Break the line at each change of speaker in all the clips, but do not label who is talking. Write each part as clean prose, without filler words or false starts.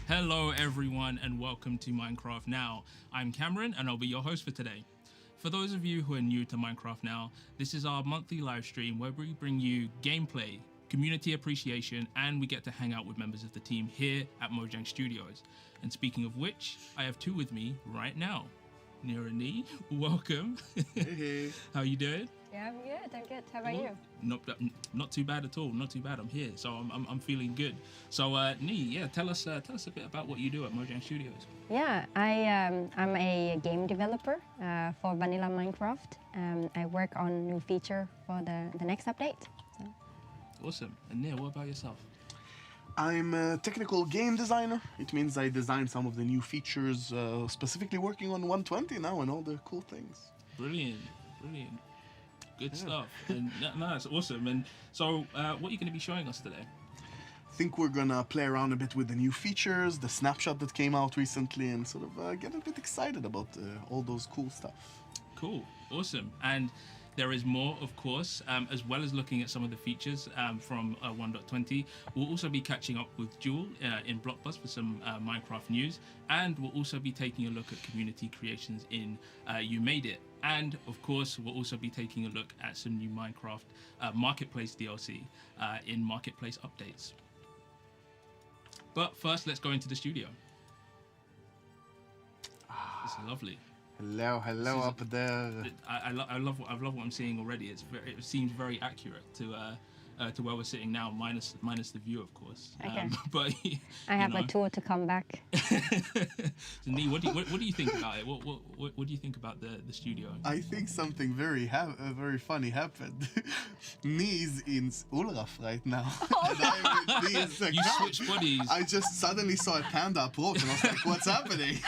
Hello everyone and welcome to Minecraft Now. I'm Cameron and I'll be your host for today. For those of you who are new to Minecraft Now, this is our monthly live stream where we bring you gameplay, community appreciation, and we get to hang out with members of the team here at Mojang Studios. And speaking of which, I have two with me right now. Nia and Nee, welcome.
Hey.
How are you doing?
Yeah, I'm good. How about you?
Not too bad at all. Not too bad. I'm here, so I'm feeling good. So, Nee, tell us a bit about what you do at Mojang Studios.
Yeah, I'm a game developer for vanilla Minecraft. I work on new feature for the next update. So.
Awesome. And Nia, what about yourself?
I'm a technical game designer. It means I design some of the new features, specifically working on 120 now and all the cool things.
Brilliant. Good stuff. And no, it's awesome. And so, what are you going to be showing us today?
I think we're gonna play around a bit with the new features, the snapshot that came out recently, and sort of get a bit excited about all those cool stuff.
Cool. Awesome. And there is more, of course, as well as looking at some of the features from 1.20. We'll also be catching up with Jewel in Blockbus for some Minecraft news, and we'll also be taking a look at community creations in You Made It. And of course, we'll also be taking a look at some new Minecraft Marketplace DLC in Marketplace updates. But first, let's go into the studio. This is lovely.
Hello up there.
I love what I'm seeing already. It seems very accurate to where we're sitting now, minus the view, of course.
Okay.
But
I have a tour to come back.
So, Nee, what do you think about it? What do you think about the studio?
I think something very funny happened. Nee's in Ulraf right now. And I'm with Nee in the
You
ground.
switched bodies.
I just suddenly saw a panda approach and I was like, what's happening?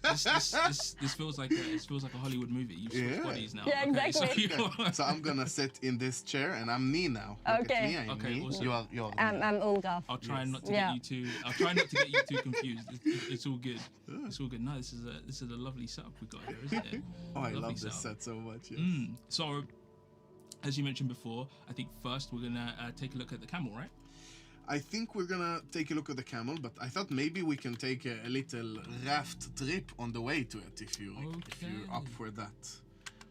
This feels like a Hollywood movie. You switched bodies now.
Yeah,
Okay,
exactly.
So I'm gonna sit in this chair and I'm Nee now. Look
Okay.
at me, I'm
Okay,
Nee.
awesome.
You're
I'm Ulgaf.
I'll try not to
Yeah.
get you too confused. It's all good. It's all good. No, this is a lovely setup we got here, isn't it?
Oh, I
Lovely
love this
setup.
set so much. Yes.
So, as you mentioned before, I think first we're gonna take a look at the camel, right?
I think we're gonna take a look at the camel, but I thought maybe we can take a little raft trip on the way to it if you're up for that.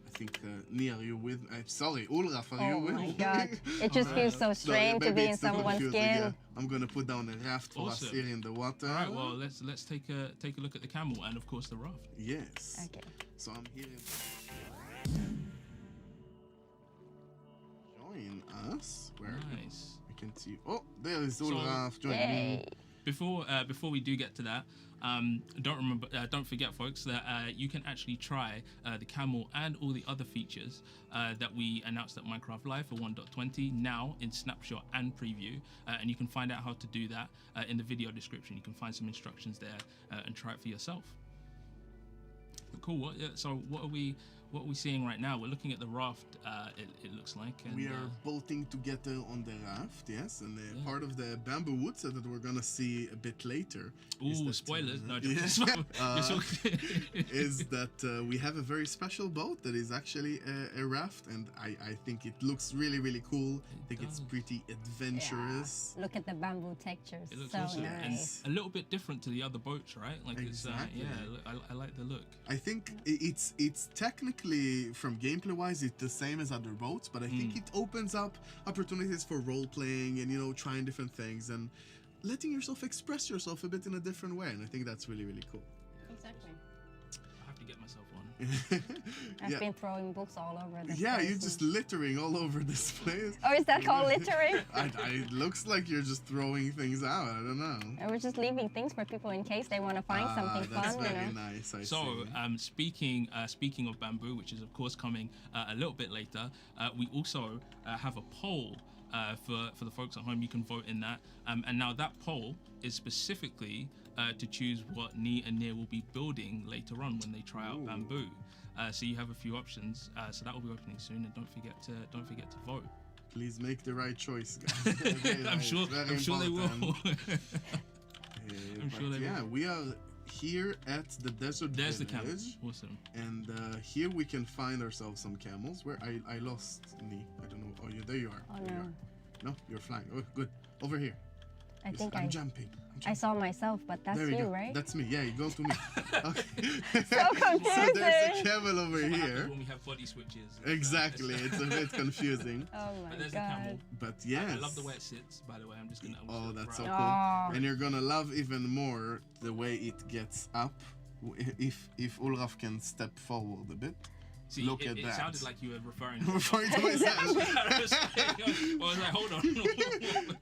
I think Nee, are you with? Sorry, Ulraf, are you with?
Oh my god, it just feels so strange to
maybe
be in
it's too
someone's
confusing,
skin.
yeah. I'm gonna put down a raft for us
Awesome.
here in the water.
All right. Well, let's take a look at the camel and of course the raft.
Yes.
Okay.
So I'm here. Join us. Where
Nice.
we can see. Oh, there is Ulraf joining me.
Yay.
Before we do get to that, don't forget, folks, that you can actually try the camel and all the other features that we announced at Minecraft Live for 1.20 now in Snapshot and Preview, and you can find out how to do that in the video description. You can find some instructions there and try it for yourself. Cool. So what are we seeing right now? We're looking at the raft. It looks like. And,
We are bolting together on the raft, yes, and part of the bamboo woodset that we're gonna see a bit later.
Ooh, spoilers! No,
is
is
that we have a very special boat that is actually a raft, and I think it looks really cool. I think it's pretty adventurous.
Yeah. Look at the bamboo textures.
It looks
So
awesome
nice.
and a little bit different to the other boats, right? Like
Exactly.
I like the look.
I think it's technically, from gameplay wise, it's the same as other boats, but I think it opens up opportunities for role playing and trying different things and letting yourself express yourself a bit in a different way, and I think that's really cool.
Exactly.
I have to get myself one.
I've been throwing books all over the
Yeah,
place.
you're just littering all over this place.
Oh, is that called littering?
It looks like you're just throwing things out. I don't know.
I was just leaving things for people in case they want to find something
That's
fun,
very nice. I
So,
see.
speaking of bamboo, which is of course coming a little bit later, we also have a poll for the folks at home. You can vote in that, and now that poll is specifically to choose what Nee and Nia will be building later on when they try out bamboo. So you have a few options. So that will be opening soon, and don't forget to vote.
Please make the right choice, guys. Very
I'm
nice.
sure they will.
I'm sure they will. Yeah, we are here at the desert
There's the
village,
camel. Awesome.
and here we can find ourselves some camels. Where I lost Nee. I don't know. Oh, there you are.
Oh
There you
no.
are. No, you're flying. Oh, good. Over here.
I think
I'm jumping.
I saw myself, but that's
There we
you,
go.
right?
That's me. Yeah, you go to me. Okay.
So confusing.
So there's a camel over
What happens
here.
when we have body switches.
Exactly. It's a bit confusing.
Oh
But
my
there's the camel.
god.
But
I
yes.
love the way it sits, by the way. I'm just gonna.
Oh, that's so cool.
Oh.
And you're gonna love even more the way it gets up. If Ulraf can step forward a bit.
See,
Look
it,
at
it
that.
sounded like you were referring.
Referring to myself.
I was like, hold on.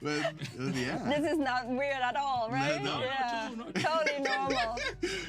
But yeah.
This is not weird at all, right?
No,
yeah.
not at all,
Totally normal.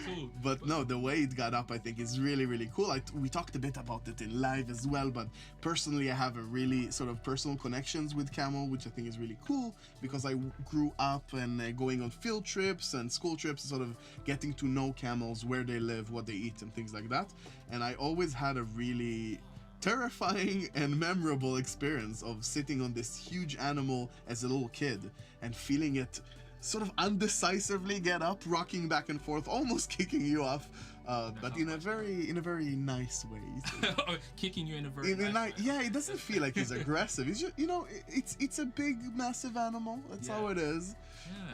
Cool.
But no, the way it got up, I think, is really, really cool. We talked a bit about it in live as well, but personally, I have a really sort of personal connections with Camel, which I think is really cool because I grew up and going on field trips and school trips, sort of getting to know camels, where they live, what they eat, and things like that. And I always had a really terrifying and memorable experience of sitting on this huge animal as a little kid and feeling it sort of undecisively get up, rocking back and forth, almost kicking you off, but in a very nice way. So.
Kicking you in a very nice way.
Yeah, it doesn't feel like he's aggressive. He's just, it's a big, massive animal. That's how it is.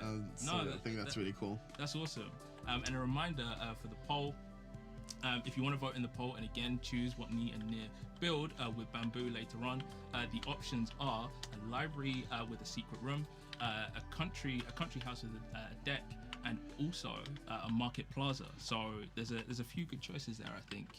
Yeah.
So I think that's really cool.
That's awesome. And a reminder for the poll. If you want to vote in the poll and again choose what me and Nir build with bamboo later on, the options are a library with a secret room, a country house with a deck, and also a market plaza. So there's a few good choices there, I think.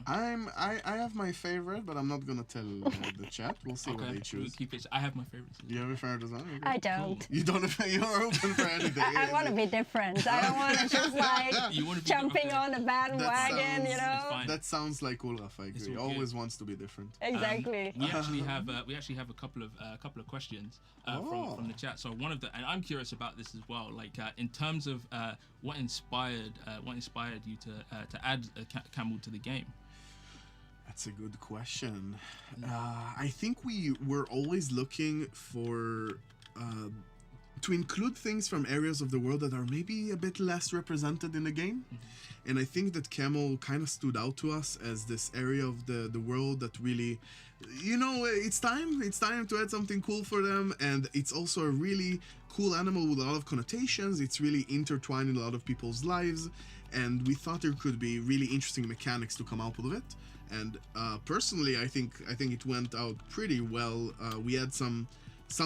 I have my favorite, but I'm not gonna tell the chat. We'll see what they
We'll
choose.
keep it. I have my favorites.
You have a favorite as well? Okay.
I don't.
You don't have. You're open for anything.
I want to be different. I don't want to just like
You wanna be
jumping
okay.
on a bandwagon,
sounds-
you know?
Fine.
That sounds like Ulraf. I
It's
agree.
all good.
Always wants to be different.
Exactly.
We actually have a couple of questions from the chat. So one of the, and I'm curious about this as well. Like in terms of what inspired you to add a camel to the game.
That's a good question. I think we were always looking for to include things from areas of the world that are maybe a bit less represented in the game. And I think that Camel kind of stood out to us as this area of the world that really, it's time to add something cool for them. And it's also a really cool animal with a lot of connotations. It's really intertwined in a lot of people's lives. And we thought there could be really interesting mechanics to come out of it. And personally, I think it went out pretty well. We had some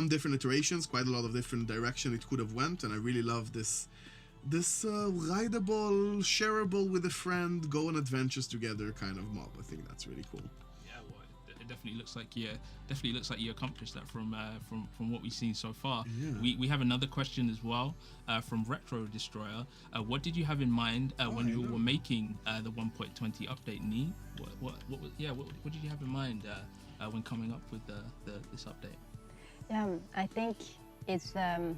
different iterations, quite a lot of different direction it could have went, and I really love this rideable, shareable with a friend, go on adventures together kind of mob. I think that's really cool.
Yeah, well, it definitely looks like you accomplished that from what we've seen so far.
Yeah.
We have another question as well from Retro Destroyer. What did you have in mind when you were making the 1.20 update, Nee? What did you have in mind when coming up with this update?
I think it's the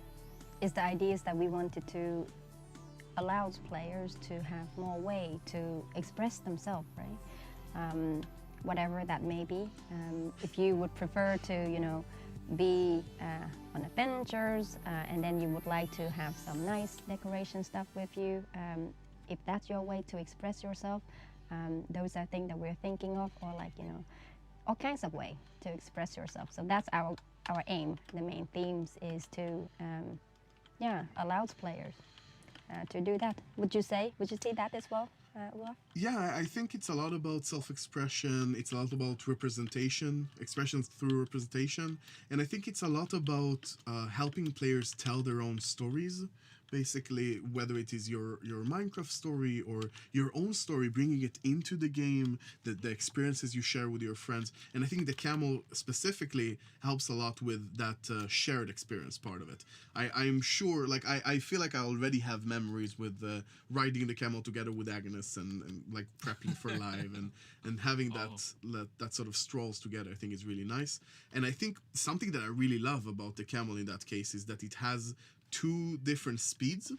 ideas that we wanted to allow players to have more way to express themselves, right? Whatever that may be. If you would prefer to, be on adventures and then you would like to have some nice decoration stuff with you, if that's your way to express yourself, those are things that we're thinking of, or like, all kinds of way to express yourself. So that's our aim. The main themes is to allow players to do that. Would you see that as well, Olaf?
Yeah, I think it's a lot about self-expression. It's a lot about representation, expressions through representation, and I think it's a lot about helping players tell their own stories. Basically, whether it is your Minecraft story or your own story, bringing it into the game, the experiences you share with your friends. And I think the camel specifically helps a lot with that shared experience part of it. I'm sure, like, I feel like I already have memories with riding the camel together with Agnes and like prepping for live and having that sort of strolls together. I think is really nice. And I think something that I really love about the camel in that case is that it has 2 different speeds,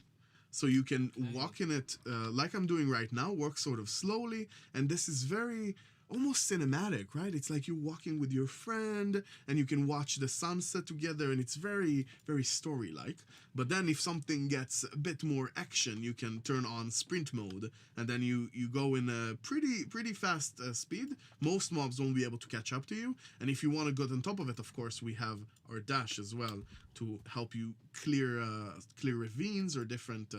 so you can walk in it like I'm doing right now, walk sort of slowly, and this is very almost cinematic, right? It's like you're walking with your friend and you can watch the sunset together, and it's very, very story-like. But then if something gets a bit more action, you can turn on sprint mode, and then you go in a pretty fast speed. Most mobs won't be able to catch up to you, and if you want to go on top of it, of course, we have our dash as well to help you clear ravines or different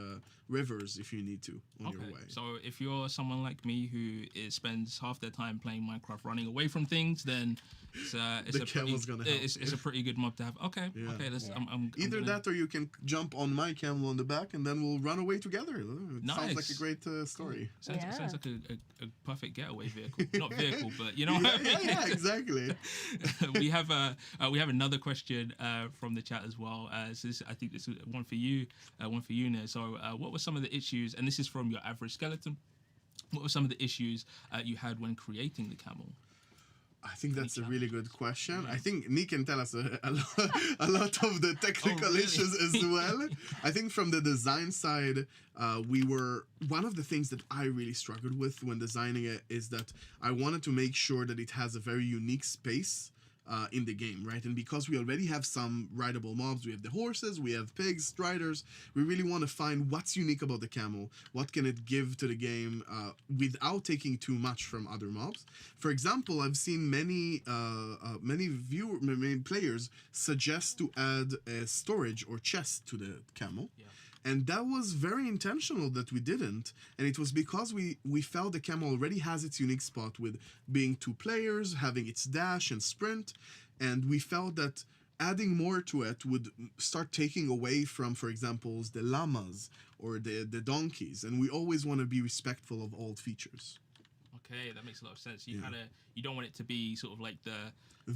rivers if you need to on your way.
So if you're someone like me who spends half their time playing Minecraft running away from things, then it's a pretty good mob to have. Okay, I'm
either that or you can jump on my camel on the back and then we'll run away together. It sounds like a great story.
Sounds like a perfect getaway vehicle. Not vehicle, but you know what I mean?
Yeah, exactly.
we have another question from the chat as well. So I think this is one for you, Nir. So what were some of the issues, and this is from your average skeleton, what were some of the issues you had when creating the camel?
I think that's a really good question. I think Nick can tell us a lot of the technical issues as well. I think from the design side, one of the things that I really struggled with when designing it is that I wanted to make sure that it has a very unique space in the game, right? And because we already have some rideable mobs, we have the horses, we have pigs, striders, we really want to find what's unique about the camel, what can it give to the game without taking too much from other mobs. For example, I've seen many players suggest to add a storage or chest to the camel. Yeah. And that was very intentional that we didn't. And it was because we felt the camel already has its unique spot with being 2 players, having its dash and sprint. And we felt that adding more to it would start taking away from, for example, the llamas or the donkeys. And we always want to be respectful of all features.
Okay, that makes a lot of sense. You don't want it to be sort of like the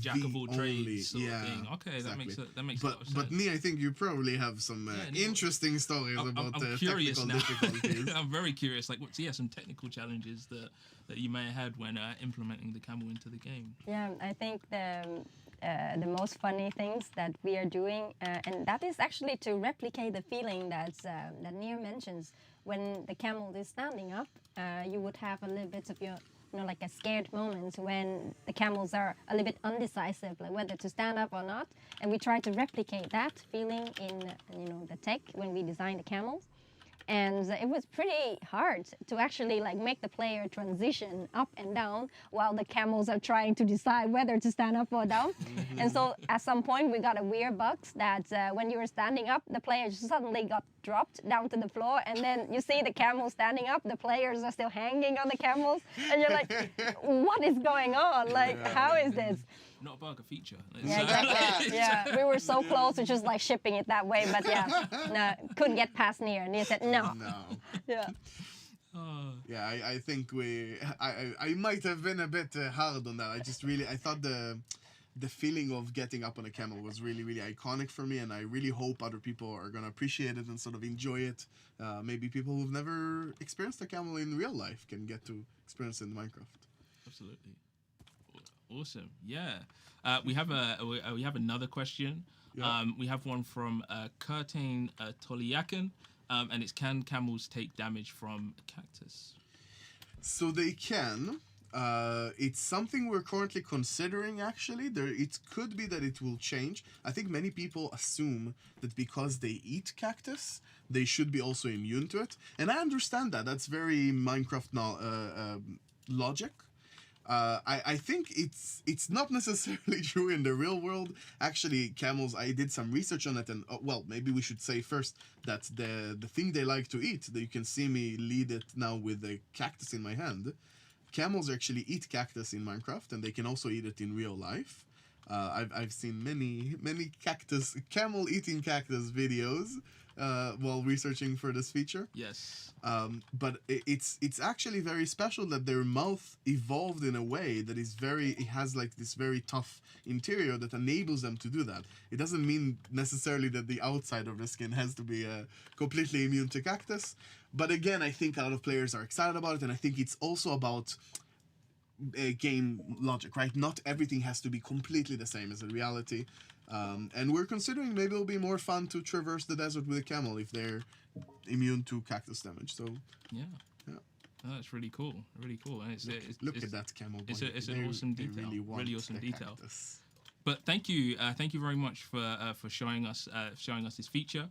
jack of all trades sort of thing. Okay, exactly. that makes a lot of sense.
But me, I think you probably have some interesting stories about the technical difficulties.
I'm very curious. Like, some technical challenges that you may have had when implementing the camel into the game.
Yeah, I think the most funny things that we are doing, and that is actually to replicate the feeling that Nir mentions. When the camel is standing up, you would have a little bit of like a scared moment when the camels are a little bit undecisive, like whether to stand up or not. And we try to replicate that feeling in the tech when we design the camels. And it was pretty hard to actually like make the player transition up and down while the camels are trying to decide whether to stand up or down. And so at some point we got a weird bug that when you were standing up, the player suddenly got dropped down to the floor, and then you see the camel standing up, the players are still hanging on the camels, and you're like, what is going on? Like, how is this?
Not a bug, a feature.
Yeah, exactly. Yeah, we were so close to just like shipping it that way, but no, couldn't get past Nir. And he said no. Yeah.
Yeah, I think I might have been a bit hard on that. I thought the feeling of getting up on a camel was really, really iconic for me, and I really hope other people are gonna appreciate it and sort of enjoy it. Maybe people who've never experienced a camel in real life can get to experience it in Minecraft.
Absolutely. Awesome. Yeah. We have another question. Yeah. We have one from Kurtain Toliakin, and it's, can camels take damage from a cactus?
So they can. It's something we're currently considering, actually. It could be that it will change. I think many people assume that because they eat cactus, they should be also immune to it. And I understand that. That's very Minecraft logic. I think it's not necessarily true in the real world. Actually, camels, I did some research on it, and maybe we should say first that the thing they like to eat, that you can see me lead it now with a cactus in my hand. Camels actually eat cactus in Minecraft, and they can also eat it in real life. I've seen many camel eating cactus videos while researching for this feature.
Yes.
But it's actually very special that their mouth evolved in a way that it has like this very tough interior that enables them to do that. It doesn't mean necessarily that the outside of the skin has to be completely immune to cactus. But again, I think a lot of players are excited about it, and I think it's also about game logic, right? Not everything has to be completely the same as in reality. And we're considering maybe it'll be more fun to traverse the desert with a camel if they're immune to cactus damage. So
yeah. Oh, that's really cool. Really cool. And
Look at that camel.
It's an awesome detail. Really awesome detail.
Cactus.
But thank you very much for showing us this feature.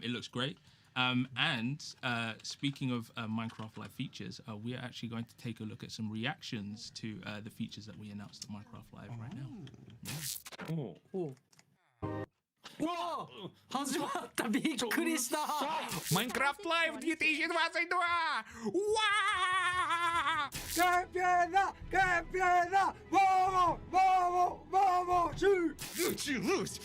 It looks great. And speaking of Minecraft Live features, we are actually going to take a look at some reactions to the features that we announced at Minecraft Live right now.
오. 와! 하지마다 비크리스타!
Minecraft Live 2022! Уа!
Капена! Капена! Вау! Вау! Вау! Чу!
Началось!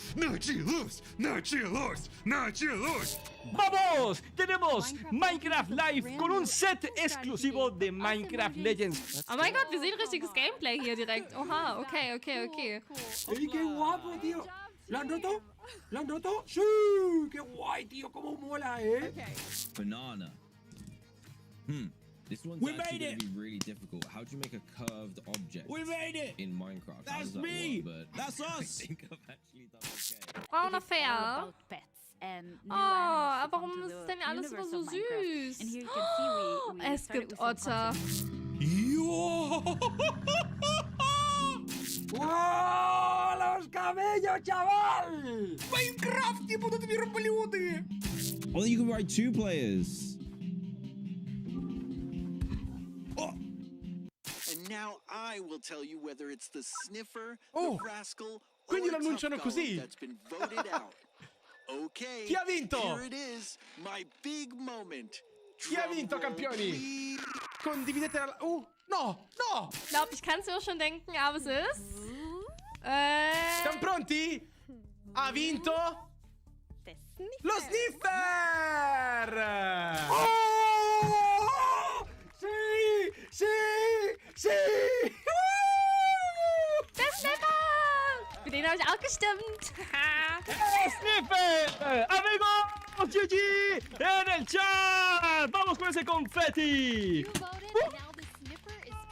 ¡Vamos! Tenemos Minecraft Live con un set exclusivo de Minecraft Legends.
Oh mein Gott, wir sehen richtiges Gameplay hier direkt. Oha, okay.
¡Ey, qué guapo, tío! ¿Lo han roto? ¿Lo han roto? ¡Sí! ¡Qué guay, tío! ¡Cómo mola,
Banana. This one's
We
actually
made
going
it!
to be really difficult. How do you make a curved object
We made it!
in Minecraft? How
That's
does that
me!
work? But
That's
I
us!
think I've actually done okay.
Braune Fair. Oh, aber warum ist denn alles immer so süß? Es gibt Otter.
¡Wow! ¡Los camellos, chaval!
В Майнкрафте будут верблюды!
Oh, you can ride 2 players.
And now I will tell you whether it's the sniffer,
Oh,
the rascal, or
quindi
a tough
l'annunciano
fellow
così.
that's been voted out. Okay,
Chi ha vinto?
here it is, my big moment.
Chi ha vinto,
Drum roll,
campioni?
please.
Condividete la... no, no!
Ich glaube, ich kann es mir schon denken, aber es ist...
Siamo pronti? Ha vinto? Lo sniffer!
¡Oh! ¡Sí! ¡Sí! ¡Sí!
Der Snapper! Für den habe ich auch gestimmt.
¡Sniffer! ¡Amigos! GG! ¡En el chat! ¡Vamos con ese confeti!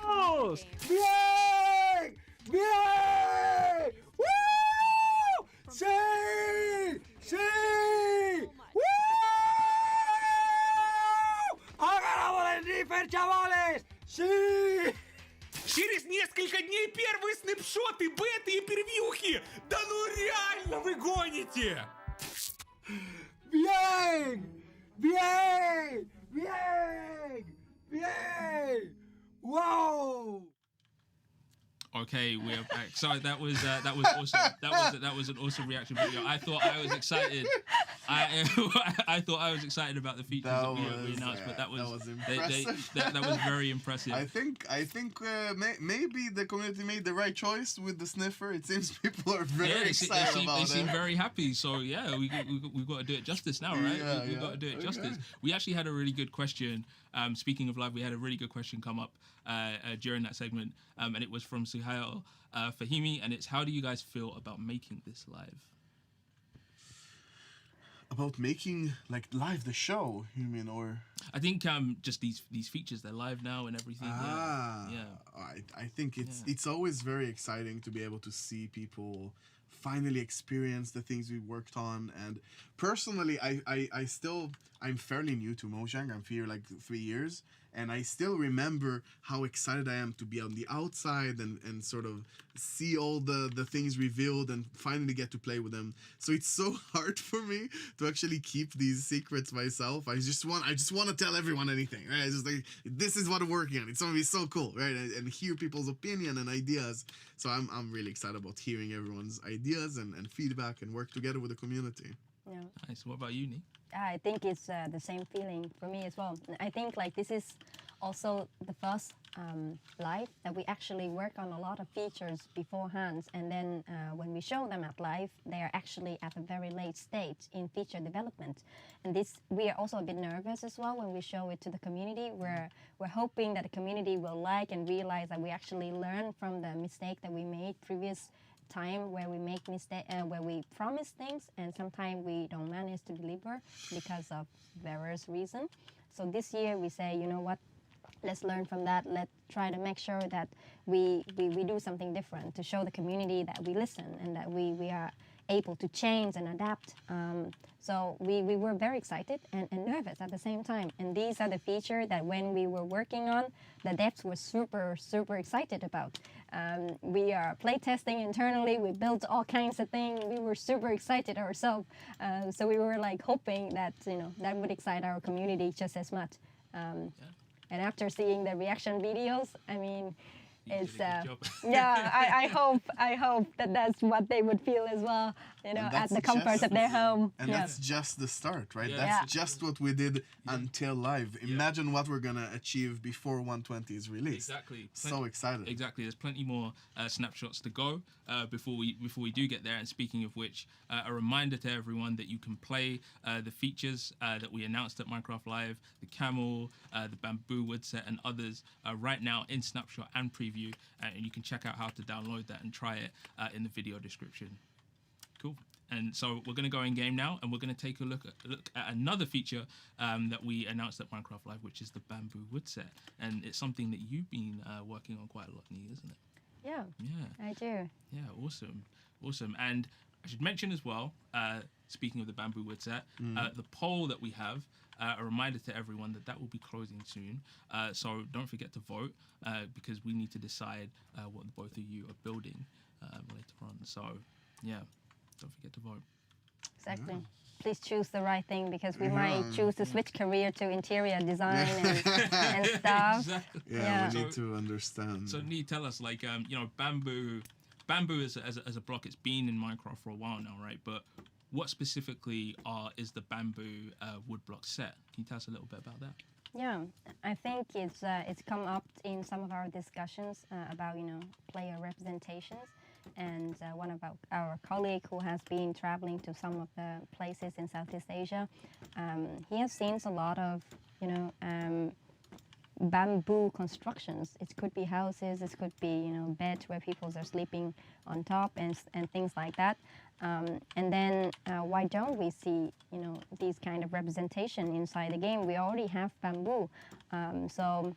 ¡Vamos! ¡Bien! ¡Bien! ¡Woo! ¡Sí! ¡Sí! ¡Woo! ¡Ha ganado el Sniffer, chavales! ¡Sí!
Через несколько дней первые снапшоты, беты и превьюхи! Да ну реально вы гоните!
¡Bien! ¡Bien! ¡Bien! ¡Bien! ¡Wow!
Okay, we are back. Sorry, that was awesome. That was an awesome reaction video. I thought I was excited. I thought I was excited about the features that we announced, but that was
impressive.
that was very impressive.
I think maybe the community made the right choice with the sniffer. It seems people are very excited about
they
it.
seem very happy. So yeah, we've got to do it justice now, right?
Yeah,
we've got to do it justice.
Okay.
We actually had a really good question. Speaking of live, we had a really good question come up during that segment, and it was from Suhail Fahimi, and it's, how do you guys feel about making this live?
About making like live the show, you mean, or?
I think just these features, they're live now and everything. Yeah.
I think it's always very exciting to be able to see people finally experience the things we worked on. And personally, I'm fairly new to Mojang. I'm here like 3 years, and I still remember how excited I am to be on the outside and sort of see all the things revealed and finally get to play with them. So it's so hard for me to actually keep these secrets myself. I just want to tell everyone anything, right? It's just like, this is what we're working on. It's gonna be so cool, right? And hear people's opinion and ideas. So I'm really excited about hearing everyone's ideas and feedback and work together with the community.
Yeah.
Nice. What about you, Nee?
I think it's the same feeling for me as well. I think like this is also the first live that we actually work on a lot of features beforehand, and then when we show them at live, they are actually at a very late stage in feature development. And this, we are also a bit nervous as well when we show it to the community. We're hoping that the community will like and realize that we actually learn from the mistake that we made previous time, where we make mistake, where we promise things and sometimes we don't manage to deliver because of various reasons. So this year we say, you know what, let's learn from that. Let's try to make sure that we do something different to show the community that we listen and that we are able to change and adapt. So we were very excited and nervous at the same time. And these are the features that when we were working on, the devs were super excited about. We are playtesting internally. We built all kinds of things. We were super excited ourselves. So we were like hoping that that would excite our community just as much. And after seeing the reaction videos, I mean, it's I hope that that's what they would feel as well, at the comfort of their home.
And that's just the start, right? That's just what we did until live. Imagine what we're gonna achieve before 120 is released.
Exactly.
So excited.
Exactly. There's plenty more snapshots to go before we do get there. And speaking of which, a reminder to everyone that you can play the features that we announced at Minecraft Live, the Camel, the Bamboo woodset, and others right now in Snapshot and preview. And you can check out how to download that and try it in the video description. Cool. And so we're going to go in game now, and we're going to take a look at another feature that we announced at Minecraft Live, which is the Bamboo woodset. And it's something that you've been working on quite a lot, Nie, isn't it?
Yeah.
Yeah.
I do.
Yeah. Awesome. And I should mention as well, speaking of the Bamboo woodset, the poll that we have. A reminder to everyone that will be closing soon. So don't forget to vote because we need to decide what both of you are building later on. So yeah, don't forget to vote.
Exactly. Please choose the right thing because we might choose to switch career to interior design and stuff.
Exactly.
Yeah, we need to understand.
So Nie, tell us, like, Bamboo as a block, it's been in Minecraft for a while now, right? But what specifically is the Bamboo wood block set? Can you tell us a little bit about that?
Yeah, I think it's come up in some of our discussions about player representations, and one of our colleague who has been traveling to some of the places in Southeast Asia, he has seen a lot of bamboo constructions. It could be houses, it could be beds where people are sleeping on top and things like that. And then why don't we see these kind of representation inside the game? We already have bamboo, so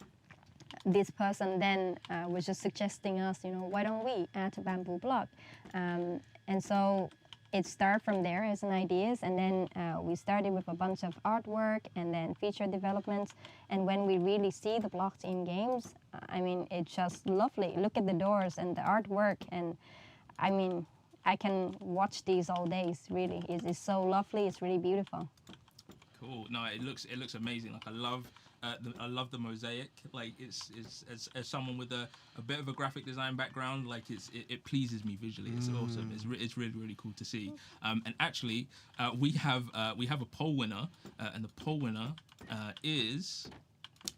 this person then was just suggesting us, why don't we add a bamboo block? And so it started from there as an ideas, and then we started with a bunch of artwork and then feature developments. And when we really see the blocks in games, I mean, it's just lovely. Look at the doors and the artwork, and I mean, I can watch these all days. Really, it's so lovely. It's really beautiful.
Cool. No, it looks amazing. Like I love the mosaic. Like it's as someone with a bit of a graphic design background, like it pleases me visually. It's awesome. It's really cool to see. And actually, we have a poll winner, and the poll winner is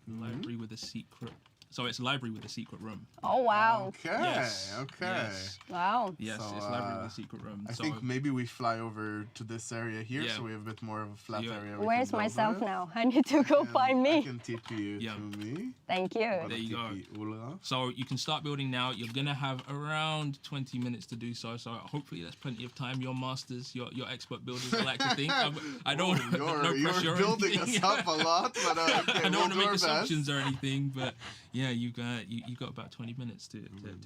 Library with a Secret. So it's Library with a Secret Room.
Oh wow!
Okay,
yes.
okay.
Yes.
Wow.
Yes,
So,
it's Library with a Secret Room.
I think maybe we fly over to this area here, so we have a bit more of a flat area.
Where's myself now? I need to go find me.
I can TP you to me.
Thank you.
There you go. So you can start building now. You're gonna have around 20 minutes to do so. So hopefully that's plenty of time. Your masters, your expert builders, I like to think. I don't want no pressure.
You're building us up a lot, but okay,
I don't want to make assumptions
best.
or anything. But yeah, you got about 20 minutes to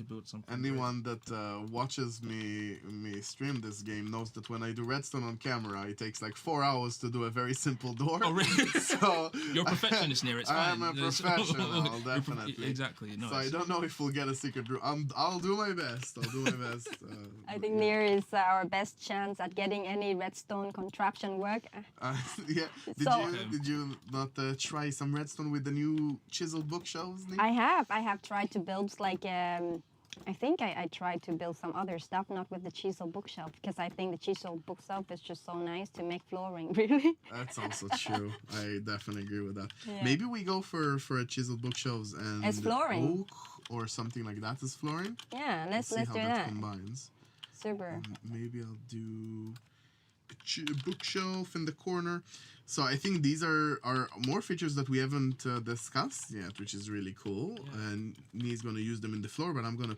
build something.
Anyone that watches me stream this game knows that when I do redstone on camera, it takes like 4 hours to do a very simple door.
Oh, really?
So
you're a perfectionist near. It's fine.
I'm a professional, definitely.
Exactly. No,
so I don't know if we'll get a secret room. I'll do my best.
I think Near is our best chance at getting any redstone contraption work.
Yeah. Did you not try some redstone with the new chiseled bookshelves?
I have tried to build like I think I tried to build some other stuff, not with the chiseled bookshelf, because I think the chiseled bookshelf is just so nice to make flooring, really.
That's also true. I definitely agree with that.
Yeah.
Maybe we go for a chiseled bookshelves and
as flooring,
oak or something like that as flooring.
Yeah, let's
see
do
how
that.
Combines.
Super.
Maybe I'll do a bookshelf in the corner. So I think these are more features that we haven't discussed yet, which is really cool. Yeah. And Nie's going to use them in the floor, but I'm going to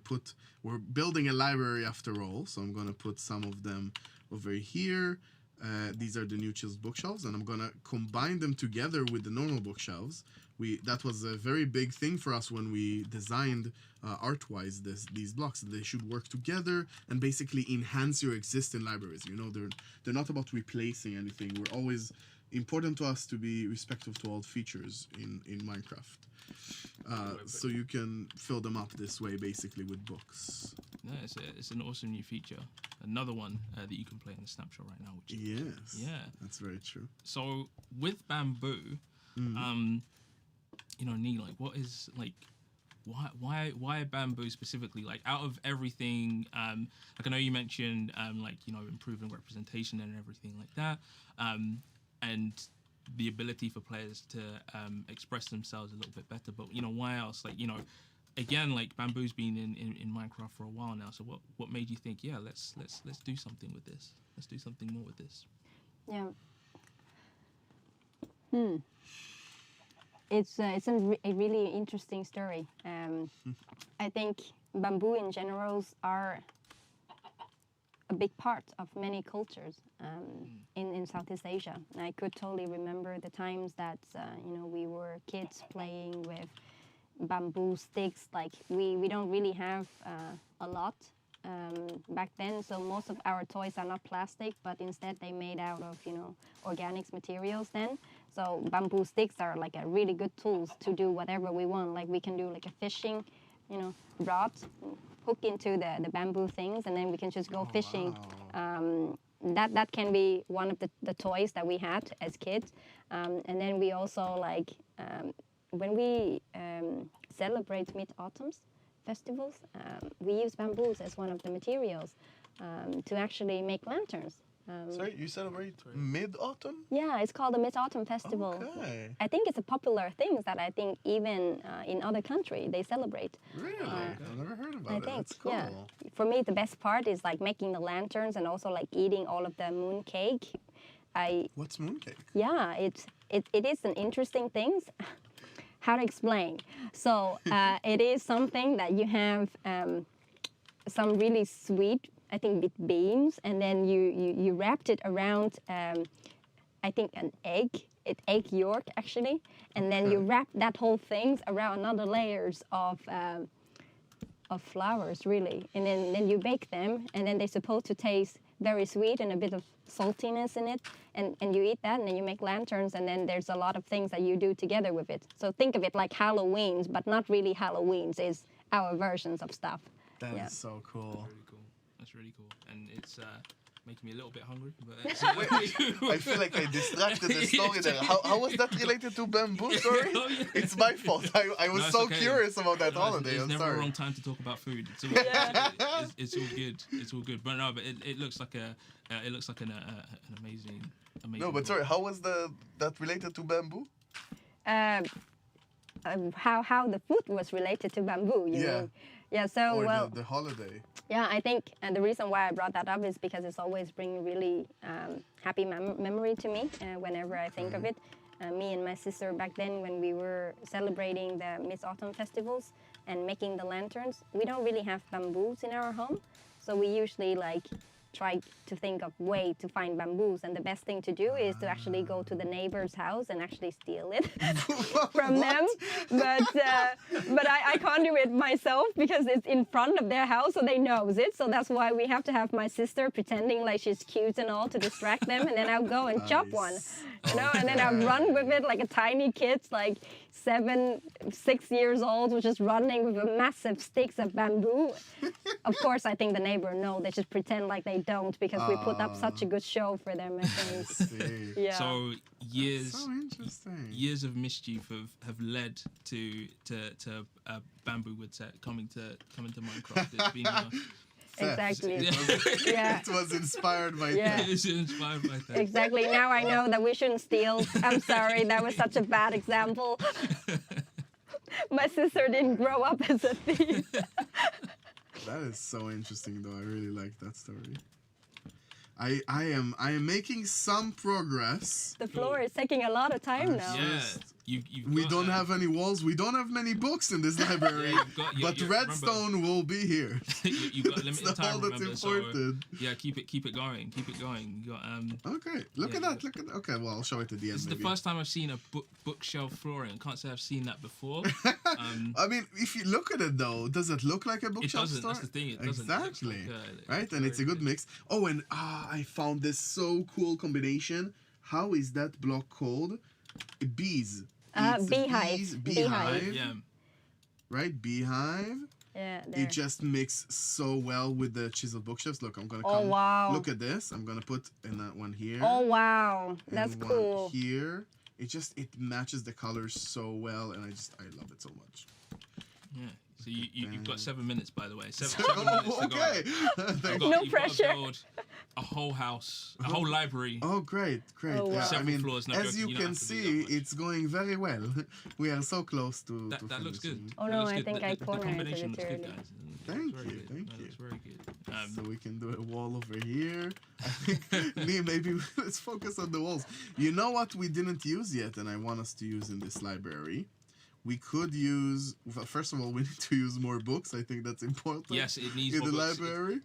we're building a library after all, so I'm going to put some of them over here. These are the new chiseled bookshelves, and I'm gonna combine them together with the normal bookshelves. That was a very big thing for us when we designed art-wise these blocks. They should work together and basically enhance your existing libraries. You know, they're not about replacing anything. We're always important to us to be respectful to all features in Minecraft. So you can fill them up this way, basically, with books.
No, it's an awesome new feature. Another one that you can play in the snapshot right now. Which
That's very true.
So with bamboo, you know, Nee, like, what is like, why bamboo specifically? Like, out of everything, like I know you mentioned, like, you know, improving representation and everything like that, and the ability for players to express themselves a little bit better. But you know, why else? Like, you know, again, like bamboo's been in Minecraft for a while now. So what made you think, yeah, let's do something with this. Let's do something more with this.
Yeah. It's a really interesting story. I think bamboo in general are a big part of many cultures in Southeast Asia. And I could totally remember the times that you know, we were kids playing with bamboo sticks. Like we don't really have a lot back then, so most of our toys are not plastic, but instead they made out of, you know, organics materials then. So bamboo sticks are like a really good tools to do whatever we want. Like we can do like a fishing, you know, rod, hook into the bamboo things, and then we can just go fishing.
Wow.
That can be one of the toys that we had as kids. And then we also like, when we celebrate Mid-Autumns festivals, we use bamboos as one of the materials to actually make lanterns.
Sorry, you celebrate Mid-Autumn?
Yeah, it's called the Mid-Autumn Festival.
Okay.
I think it's a popular thing that I think even in other countries they celebrate.
Really? I've never heard about it. That's cool.
Yeah. For me, the best part is like making the lanterns and also like eating all of the moon cake.
What's mooncake?
Yeah, it is an interesting thing. How to explain? So it is something that you have some really sweet, I think, with beans, and then you wrapped it around, I think, an egg yolk actually, and then you wrap that whole thing around another layers of flowers really, and then you bake them, and then they're supposed to taste very sweet and a bit of saltiness in it, and you eat that, and then you make lanterns, and then there's a lot of things that you do together with it. So think of it like Halloween's, but not really Halloween's, is our versions of stuff.
That is so cool.
Really cool. That's really cool, and it's making me a little bit hungry. But
I feel like I distracted the story there. How was that related to bamboo? Sorry, it's my fault. I was so curious about that holiday.
There's never a wrong time to talk about food. It's all, it's all good. It's all good. But no, but it looks like an amazing.
No, but sorry, how was that related to bamboo?
How the food was related to bamboo, you mean? Yeah, so,
or
well...
the holiday.
Yeah, I think the reason why I brought that up is because it's always bringing really happy memory to me whenever I think of it. Me and my sister back then, when we were celebrating the Mid-Autumn festivals and making the lanterns, we don't really have bamboos in our home, so we usually like try to think of way to find bamboos, and the best thing to do is to actually go to the neighbor's house and actually steal it from them. But I can't do it myself because it's in front of their house, so they knows it. So that's why we have to have my sister pretending like she's cute and all to distract them, and then I'll go and chop one, you know, and then I'll run with it like a tiny kid, like 6 years old, was just running with a massive sticks of bamboo. Of course, I think the neighbor know. They just pretend like they don't because we put up such a good show for them, I think. Yeah.
So
so interesting.
years of mischief have led to bamboo woodset coming to Minecraft. It's been
exactly.
It was inspired by that.
It's inspired by that.
Exactly. Now I know that we shouldn't steal. I'm sorry, that was such a bad example. My sister didn't grow up as a thief.
That is so interesting, though. I really like that story. I am making some progress.
The floor is taking a lot of time now.
Yeah.
We
got,
don't have any walls. We don't have many books in this library. But redstone will be here.
You've got
That's
limited time.
all that's
Remember,
important.
so yeah, keep it going. You got
Okay, look at that. Okay, well, I'll show it at the end.
This is the first time I've seen a bookshelf flooring. I can't say I've seen that before.
I mean, if you look at it though, does it look like a bookshelf
doesn't,
store?
that's the thing, it doesn't.
Exactly.
It looks
Right, and it's a good mix. Oh, and I found this so cool combination. How is that block called? Bees. It's
beehive.
Beehive.
Yeah.
Right, beehive.
Yeah, there.
It just mixes so well with the chiseled bookshelves. Look, I'm gonna come.
Oh, wow.
Look at this. I'm gonna put in that one here.
Oh, wow. That's
and one
cool.
Here. It matches the colors so well, and I love it so much.
Yeah. So you've got 7 minutes, by the way. 7
Oh,
minutes to
okay.
go.
No
You've
pressure.
got to build a whole house, a whole library.
Oh, great.
Oh, wow.
Yeah, I
Several
mean,
floors, no
as
joking,
you
you don't
can
have to do
see,
that much.
it's going very well. We are so close to
That looks good.
finishing.
Oh,
That
no,
looks
I
good.
think I
the
cornered it
combination
too
looks good,
early.
guys.
Thank
Very
you,
good.
thank
That
you.
looks very good.
So we can do a wall over here. I think maybe let's focus on the walls. You know what we didn't use yet, and I want us to use in this library? We could use, well, first of all, we need to use more books. I think that's important.
Yes, it needs
in
more
the
books.
library.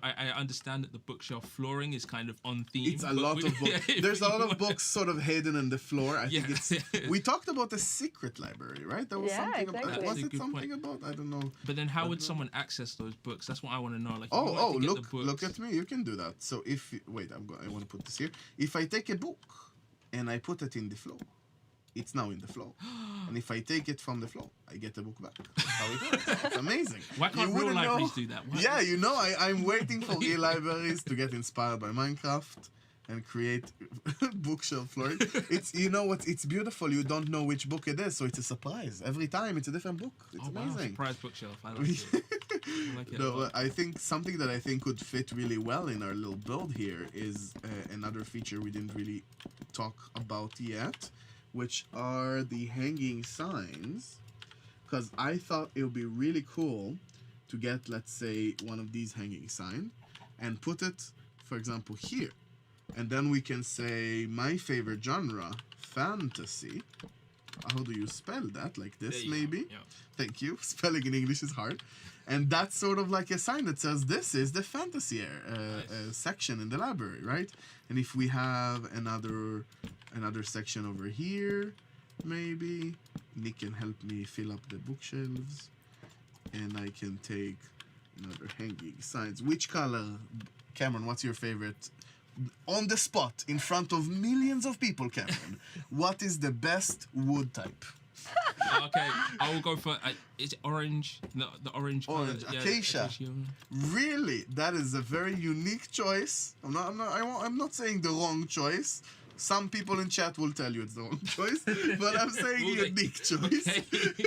I understand that the bookshelf flooring is kind of on theme.
It's a
but
lot of books.
if
There's a
you
lot of
want-
books sort of hidden in the floor. I think
Yes.
it's. We talked about the secret library, right? There was
Yeah,
something
exactly.
about.
That's
Was
a
it
good
something
point.
about? I don't know.
But then how would someone access those books? That's what I want to know. Like, if you
Oh,
wanted to get the
look!
books,
Look at me. You can do that. So if wait, I want to put this here. If I take a book and I put it in the flow, it's now in the flow. And if I take it from the flow, I get the book back. That's how it works. It's amazing.
Why can't
You
real
wouldn't
libraries
know.
do that? Why-
Yeah, you know, I'm waiting for real libraries to get inspired by Minecraft and create bookshelf flooring. It's, you know what? It's beautiful. You don't know which book it is, so it's a surprise. Every time it's a different book. It's
Oh, wow,
amazing.
surprise bookshelf. I like it. I like it a
No,
lot.
I think something that I think could fit really well in our little build here is another feature we didn't really talk about yet, which are the hanging signs. Because I thought it would be really cool to get, let's say, one of these hanging signs and put it, for example, here. And then we can say my favorite genre, fantasy. How do you spell that? Like
There
this,
you go.
maybe?
Yeah.
Thank you. Spelling in English is hard. And that's sort of like a sign that says this is the fantasy section in the library, right? And if we have another section over here, maybe Nick can help me fill up the bookshelves, and I can take another hanging signs. Which color, Cameron? What's your favorite? On the spot, in front of millions of people, Cameron. What is the best wood type?
Okay, I will go for. Is it orange? The orange. colour?
Orange,
Yeah,
acacia. Really, that is a very unique choice. I'm not saying the wrong choice. Some people in chat will tell you it's the wrong choice, but I'm saying
Will they?
unique choice.
Okay.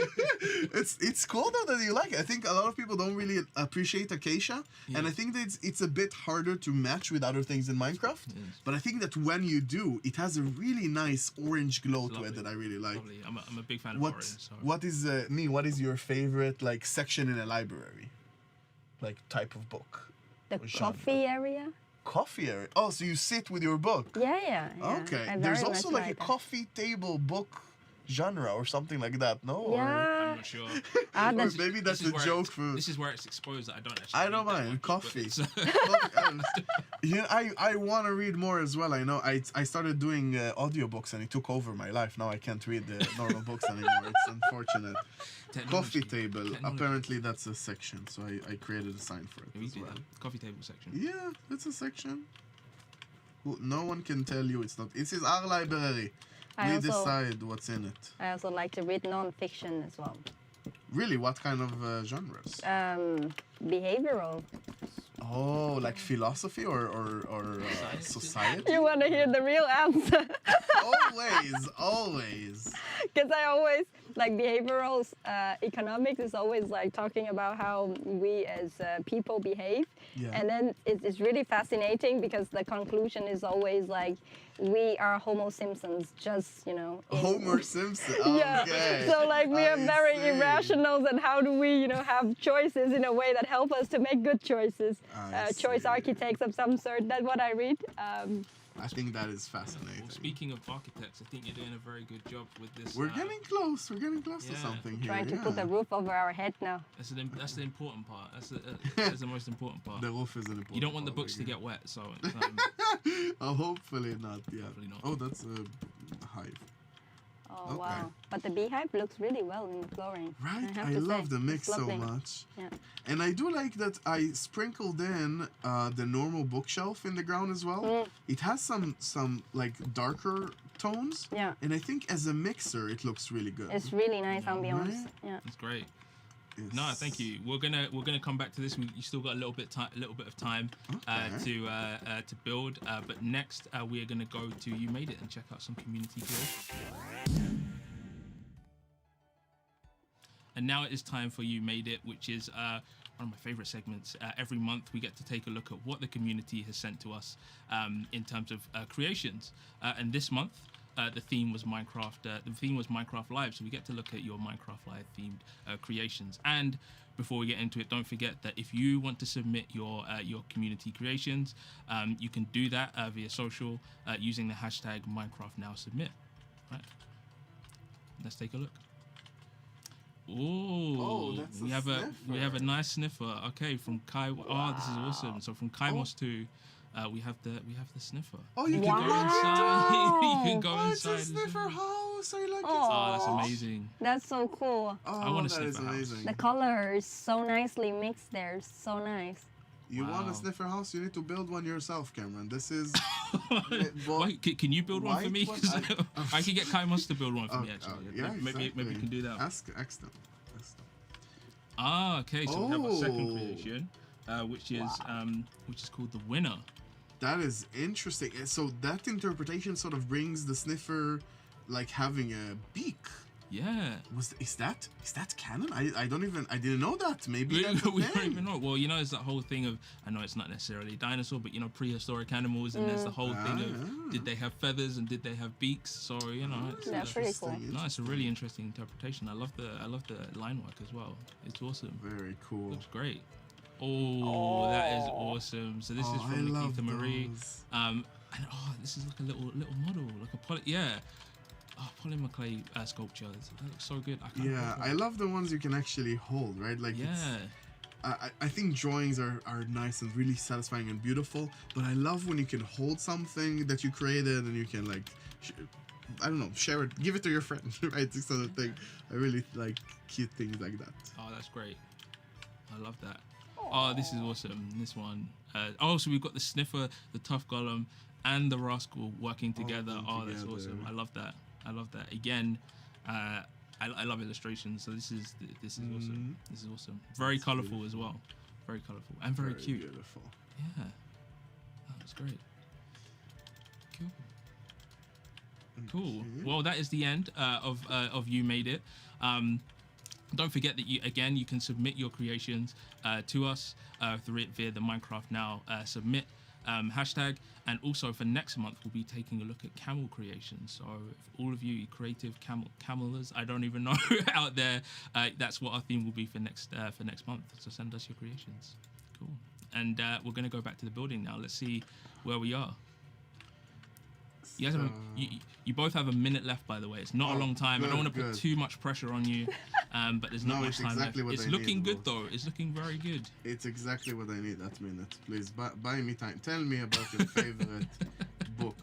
It's cool though that you like it. I think a lot of people don't really appreciate acacia, and I think that it's a bit harder to match with other things in Minecraft. But I think that when you do, it has a really nice orange glow to
Lovely.
it that I really like.
Lovely. I'm a big fan of
What
orange. So.
what is what is your favorite like section in a library, like type of book?
The
Or genre?
coffee area?
Coffee area. Oh, so you sit with your book.
Yeah.
Okay.
I
There's
very
also
much
like a
that.
coffee table book genre or something like that, no? Or,
Yeah.
I'm not sure.
Ah,
or
that's,
maybe that's
This is
a
where
joke
it's-
for.
This is where it's exposed that I don't actually.
I don't
read that
mind
much, but
coffee.
it's-
Yeah, I want to read more as well. I know I started doing audiobooks and it took over my life. Now I can't read the normal books anymore. It's unfortunate. Coffee table.
Technology.
Apparently that's a section, so I created a sign for it
We
as
do
well.
that. Coffee table section.
Yeah, that's a section. No one can tell you it's not. This is our library.
I
We
also-
decide what's in it.
I also like to read non-fiction as well.
Really, what kind of genres?
Behavioral.
Oh, like philosophy or society?
You want to hear the real answer?
Always.
Because I always, like behavioral economics is always like talking about how we as people behave.
Yeah.
And then it's really fascinating because the conclusion is always like, we are Homo Simpsons, just, in-
Homer Simpson.
Yeah.
Okay.
So like we are
I
very
see.
irrational, and how do we, have choices in a way that help us to make good choices?
I
Choice
see.
architects of some sort. That's what I read.
I think that is fascinating.
Well, speaking of architects, I think you're doing a very good job with this.
We're getting close. We're getting close to something here.
Trying to put a roof over our head now.
That's the important part. That's the most important part.
The roof is an important part.
You don't want the books to get wet, so.
Oh, hopefully not. Yeah.
Hopefully not.
Oh, that's a hive.
Oh, wow. But the beehive looks really well in the flooring.
Right?
I
love the mix so much.
Yeah.
And I do like that I sprinkled in the normal bookshelf in the ground as well. It has some like darker tones.
Yeah.
And I think as a mixer, it looks really good.
It's really nice ambiance.
Right?
Yeah.
It's great.
Yes.
No, thank you. We're gonna come back to this. You still got a little bit of time to build. But next we are gonna go to You Made It and check out some community creation. And now it is time for You Made It, which is one of my favorite segments. Every month we get to take a look at what the community has sent to us in terms of creations. And this month, the theme was Minecraft. The theme was Minecraft Live, so we get to look at your Minecraft Live themed creations. And before we get into it, don't forget that if you want to submit your community creations, you can do that via social using the hashtag MinecraftNowSubmit. Right. Let's take a look. Ooh,
that's
we have a nice sniffer. Okay, from Kai. Wow. Oh, this is awesome. So from Kaimos 2, we have the sniffer.
Oh, you can
go inside. You can go inside.
It's a sniffer house. I like it.
Oh, that's amazing.
That's so cool.
Oh,
I want a
that is
sniffer house.
amazing.
The colors so nicely mixed there. So nice.
You want
Wow.
a sniffer house? You need to build one yourself, Cameron. This is.
Wait, can you build one for me?
White
'Cause
one?
I can get Kaimos to build one for me, actually.
Yeah,
maybe we can do that.
Ask them.
Ah, okay. So we have a second creation, which is called The Winner.
That is interesting. So that interpretation sort of brings the sniffer, like having a beak.
Yeah.
Is that canon? I didn't know that. Maybe that's
we
a
don't
thing.
even know. Well, you know, it's that whole thing of, I know it's not necessarily a dinosaur, but you know, prehistoric animals, and there's the whole thing of, did they have feathers and did they have beaks? So you know, it's,
That's pretty cool.
no, it's a really interesting interpretation. I love the line work as well. It's awesome.
Very cool.
Looks great. Oh, that is awesome. So this is from Nikita Marie. And this is like a little model, like a polymer clay sculpture. That looks so good.
I love the ones you can actually hold, right? Like, I think drawings are nice and really satisfying and beautiful, but I love when you can hold something that you created and you can like, I don't know, share it, give it to your friend, right? This sort of thing. I really like cute things like that.
Oh, that's great. I love that. Oh, this is awesome. This one. So we've got the sniffer, the tough golem, and the rascal working together. That's awesome. I love that. Again, I love illustrations, so this is awesome. This is awesome. Very colorful as well. Very colorful and very cute.
Beautiful.
Yeah. That's great. Cool. Well, that is the end of You Made It. Don't forget that you can submit your creations to us via the Minecraft Now submit hashtag, and also for next month we'll be taking a look at camel creations. So if all of you creative camelers, I don't even know out there, that's what our theme will be for next month. So send us your creations. Cool. And we're going to go back to the building now. Let's see where we are. You guys you both have a minute left, by the way. It's not a long time. I don't want to put too much pressure on you, but there's not much time left. It's looking good, though. It's looking very good.
It's exactly what I need that minute. Please, buy me time. Tell me about your favorite book.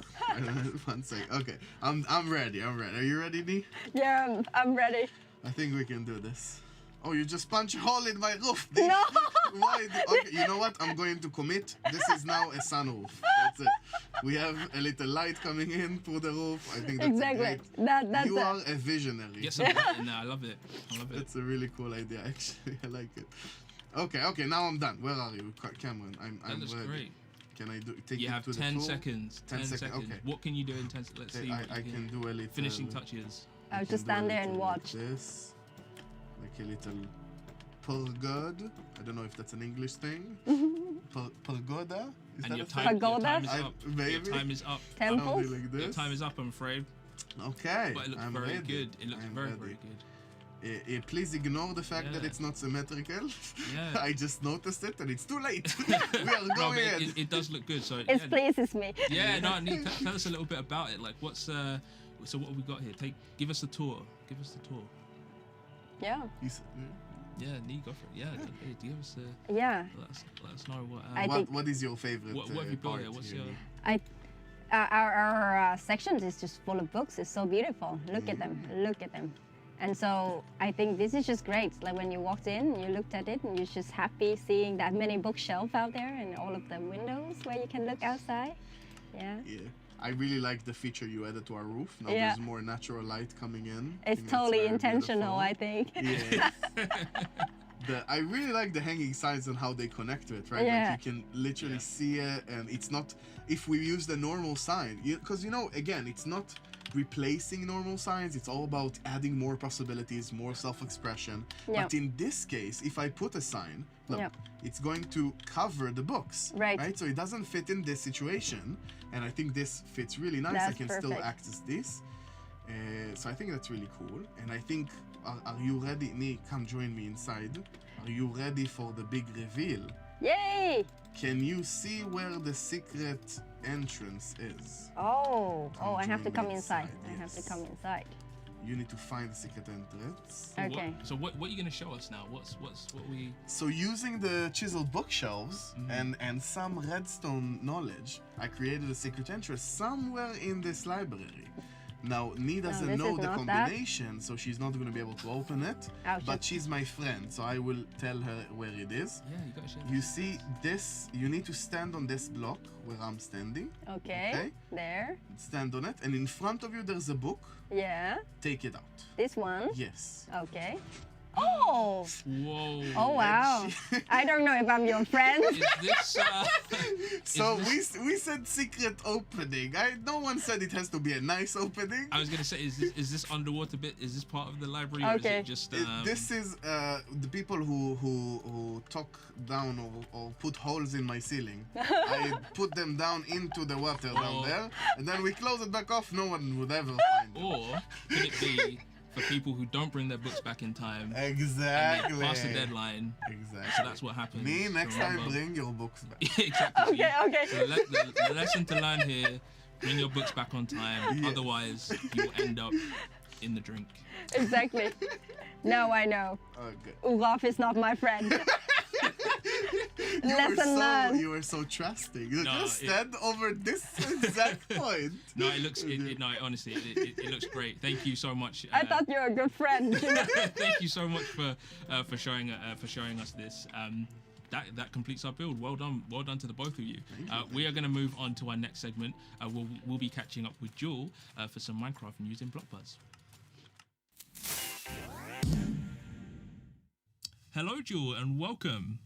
One second. Okay, I'm ready. Are you ready, Dee?
Yeah, I'm ready.
I think we can do this. Oh, you just punch a hole in my roof. Dee.
No.
Why? Okay, you know what? I'm going to commit. This is now a sunroof. That's it. We have a little light coming in through the roof. I think that's
exactly.
Great. You are a visionary.
Get some light in there. I love it.
That's a really cool idea, actually. I like it. Okay. Now I'm done. Where are you, Cameron? I'm
looks
ready.
Great.
Can I take
you
it
have
to
10
the tool?
seconds. 10 seconds. Okay. What can you do in 10 seconds? Let's see.
I can do a little
finishing touches.
I'll just stand there and watch.
Like this, like a little pergoda. I don't know if that's an English thing. Pergoda? Is
and
that
your
a
time,
thing?
your time is up.
Maybe?
Your time is up.
Temples?
Like this.
Your time is up, I'm afraid.
Okay.
But it looks
I'm
very
ready.
good. It looks very good.
Please ignore the fact that it's not symmetrical.
Yeah.
I just noticed it and it's too late. We are going in.
It does look good. So
It pleases me.
Yeah, no, tell us a little bit about it. Like, what's so what have we got here? Give us the tour. Give us the tour.
Yeah.
Yeah, Nee, go for it. Yeah, give us the.
Yeah.
Let us know what.
What is your favorite?
What have you built here? What's your?
Our sections is just full of books. It's so beautiful. Look at them. Look at them. And so I think this is just great. Like when you walked in, you looked at it, and you're just happy seeing that many bookshelves out there and all of the windows where you can look outside. Yeah.
Yeah. I really like the feature you added to our roof. Now there's more natural light coming in.
It's totally intentional, I think.
Yeah. I really like the hanging signs and how they connect to it, right?
Yeah.
Like you can literally see it, and it's not, if we use the normal sign, because again, it's not replacing normal signs, it's all about adding more possibilities, more self-expression.
Yep.
But in this case, if I put a sign, look, it's going to cover the books, right? So it doesn't fit in this situation, and I think this fits really nice.
That's
I can
perfect.
still access this. So I think that's really cool, and I think, are you ready? Nee, come join me inside. Are you ready for the big reveal?
Yay!
Can you see where the secret entrance is?
I have to come inside. I have to
Yes.
come inside.
You need to find the secret entrance.
Okay.
So what are you gonna show us now? What we?
So using the chiseled bookshelves and some redstone knowledge, I created a secret entrance somewhere in this library. Now, Nee doesn't
this
know
is
the
not
combination, so she's not going to be able to open it.
Oh,
but she's my friend, so I will tell her where it is.
Yeah, you gotta show.
You see this, you need to stand on this block where I'm standing.
Okay. There.
Stand on it, and in front of you there's a book.
Yeah.
Take it out.
This one.
Yes.
Okay. Oh!
Whoa.
Oh wow! I don't know if I'm your friend.
Is this?
So we said secret opening. No one said it has to be a nice opening.
I was gonna say, is this underwater bit? Is this part of the library? Or
Okay.
is it just?
This is the people who talk down or put holes in my ceiling. I put them down into the water down there, and then we close it back off. No one would ever find it.
Or could it be for people who don't bring their books back in time?
Exactly.
And they pass the deadline.
Exactly.
So that's what happens.
Me, next time,
Remember.
bring your books back.
Exactly.
Okay.
So the lesson to learn here: bring your books back on time.
Yes.
Otherwise, you will end up in the drink.
Exactly. Now I know.
Okay.
Olaf is not my friend. Lesson learned.
You were so trusting. You
No,
just stand over this exact point.
No, it looks. Honestly, it looks great. Thank you so much.
I thought you were a good friend.
Thank you so much for showing us this. That completes our build. Well done to the both of you. We are going to move on to our next segment. We'll be catching up with Jewel for some Minecraft news in Blockbuzz. Hello, Jewel, and welcome.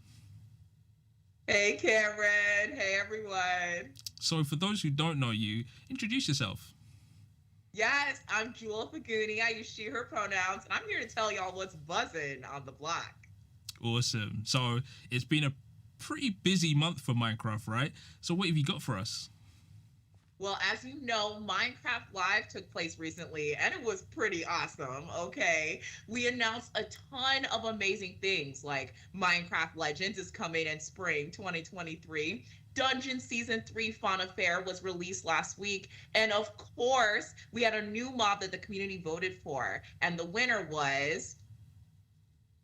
Hey, Cameron. Hey, everyone.
So, for those who don't know you, introduce yourself.
Yes, I'm Jewel Faguni. I use she, her pronouns, and I'm here to tell y'all what's buzzing on the block.
Awesome. So, it's been a pretty busy month for Minecraft, right? So, what have you got for us?
Well, as you know, Minecraft Live took place recently, and it was pretty awesome, okay? We announced a ton of amazing things, like Minecraft Legends is coming in spring 2023. Dungeon Season 3 Fauna Fair was released last week. And of course, we had a new mob that the community voted for, and the winner was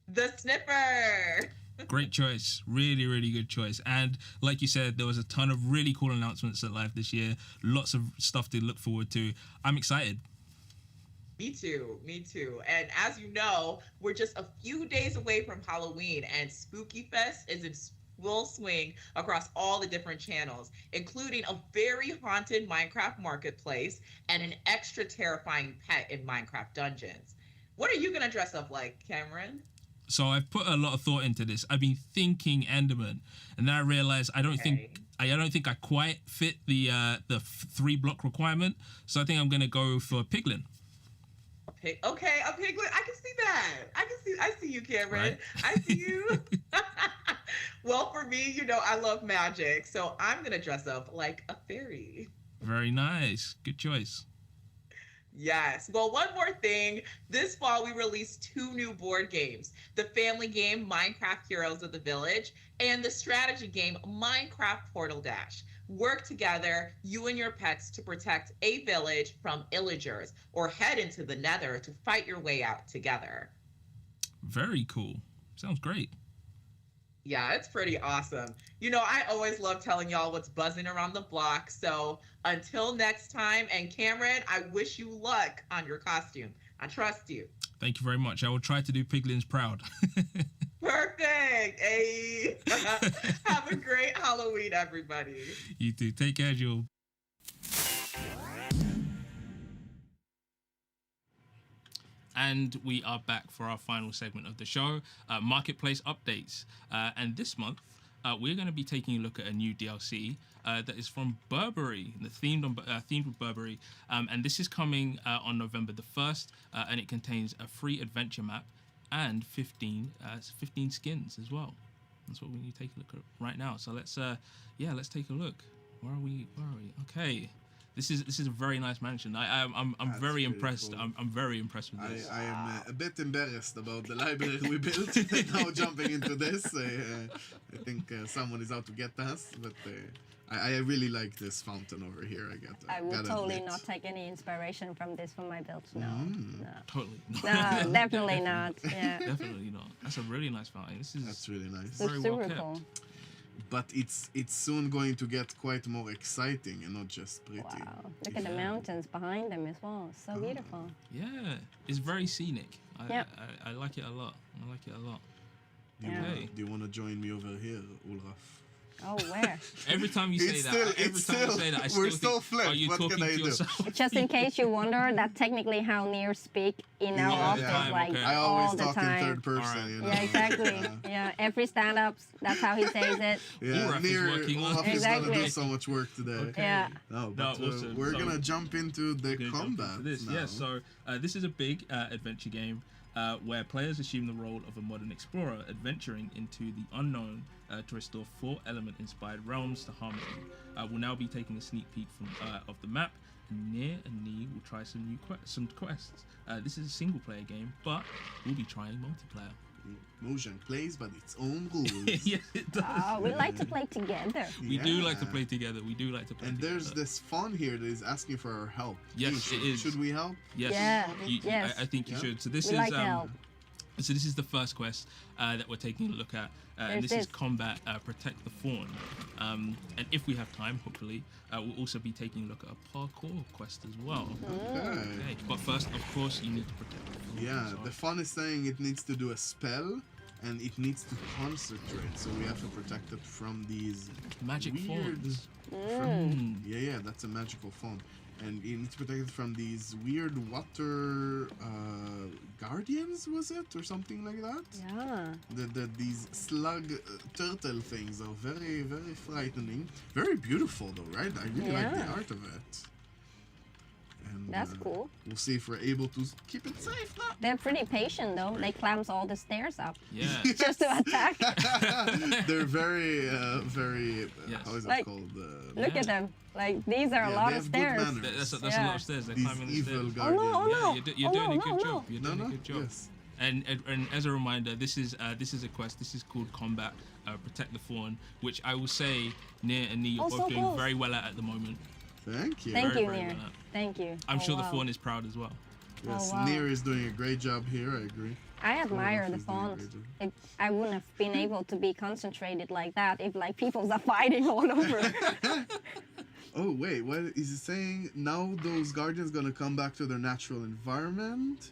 the Sniffer.
Great choice. Really, really good choice. And like you said, there was a ton of really cool announcements at Live this year. Lots of stuff to look forward to. I'm excited.
Me too. And as you know, we're just a few days away from Halloween, and Spooky Fest is in full swing across all the different channels, including a very haunted Minecraft marketplace and an extra terrifying pet in Minecraft dungeons. What are you going to dress up like, Cameron?
So I've put a lot of thought into this. I've been thinking Enderman, and then I realized I don't think I quite fit the 3-block requirement. So I think I'm gonna go for Piglin.
Okay, a piglet. I can see that. I see you, Cameron.
Right?
I see you. Well, for me, I love magic, so I'm gonna dress up like a fairy.
Very nice. Good choice.
Yes. Well, one more thing. This fall, we released 2 new board games: the family game Minecraft Heroes of the Village and the strategy game Minecraft Portal Dash. Work together, you and your pets, to protect a village from illagers, or head into the nether to fight your way out together.
Very cool. Sounds great.
Yeah, it's pretty awesome. You know, I always love telling y'all what's buzzing around the block. So until next time, and Cameron, I wish you luck on your costume. I trust you.
Thank you very much. I will try to do Piglins proud.
Perfect. Hey. Have a great Halloween, everybody.
You too. Take care, Jewel. And we are back for our final segment of the show, Marketplace Updates. And this month, we're going to be taking a look at a new DLC that is from Burberry, themed with Burberry. And this is coming on November the 1st, and it contains a free adventure map and 15 skins as well. That's what we need to take a look at right now. So let's take a look. Where are we? Okay. This is a very nice mansion. I'm very impressed.
Cool.
I'm very impressed with this.
I am a bit embarrassed about the library we built. Now jumping into this, I think someone is out to get us. But I really like this fountain over here.
I would totally not take any inspiration from this for my builds. No, no.
Totally.
No, definitely not. Yeah.
Definitely not. That's a really nice fountain.
That's really nice.
It's
very
super
well kept.
cool.
But it's soon going to get quite more exciting and not just pretty.
Wow! Look at the mountains behind them as well. So beautiful.
Yeah, it's very scenic. I like it a lot.
Do you want to join me over here, Ulraf?
Oh, where?
Every time you say that, I
we're
still
still
think, are you
what
talking
can I
to
do?
yourself?
Just in case you wonder, that's technically how Nier speak in our office, like
I
all
always
the
talk
time.
in third person.
Right.
You know?
Yeah, exactly. Yeah, every stand-ups, that's how he says it.
Yeah,
Ulraf is working on
Ulraf is
Exactly.
gonna do so much work today.
Okay.
Yeah.
No, but
awesome.
we're
So-
gonna jump into the
Gonna jump
combat
into this.
now.
Yeah, so this is a big adventure game where players assume the role of a modern explorer adventuring into the unknown to restore 4 element-inspired realms to harmony. We'll now be taking a sneak peek of the map, and Nier and Nee will try some quests. This is a single-player game, but we'll be trying multiplayer.
Mojang plays by its own rules.
Yes, it does.
Oh, we like to play together.
We do like to play together.
And there's this fawn here that is asking for our help.
Yes,
Hey,
it is.
Should we help?
Yes.
Yeah, yes.
I think you should. So this
We
is
like help.
So this is the first quest that we're taking a look at, and this is combat, protect the fawn. And if we have time, hopefully, we'll also be taking a look at a parkour quest as well. Okay. But first, of course, you need to protect the fawn.
Yeah,
So-
the fawn is saying it needs to do a spell, and it needs to concentrate. So we have to protect it from these
magic
weird...
fawns.
Yeah, that's a magical fawn. And you need to protect it from these weird water guardians, was it? Or something like that?
Yeah.
These slug turtle things are very, very frightening. Very beautiful though, right? I really like the art of it. And,
That's cool.
We'll see if we're able to keep it safe now.
They're pretty patient though. They climb all the stairs up.
Yeah.
Just to attack.
They're very, very, how is it
Like,
called?
Look at them. Like, these are a lot
they
of
have good
stairs.
manners.
That's a lot of stairs. They're
These
climbing the
evil
stairs.
guardians.
Oh, no.
Yeah, you're doing a good
no.
job. You're doing a good job.
Yes.
And as a reminder, this is a quest. This is called Combat Protect the Fawn, which I will say Nier and Nee are both doing very well at the moment.
Thank you.
Thank you,
very
Nier.
well at.
Thank you.
I'm sure the
wow.
fawn is proud as well.
Yes,
wow.
Nier is doing a great job here, I agree.
I admire
Olaf
the
is doing a
fawns.
great job.
I wouldn't have been able to be concentrated like that if like people are fighting all over.
Oh wait, what is it saying? Now those guardians gonna come back to their natural environment,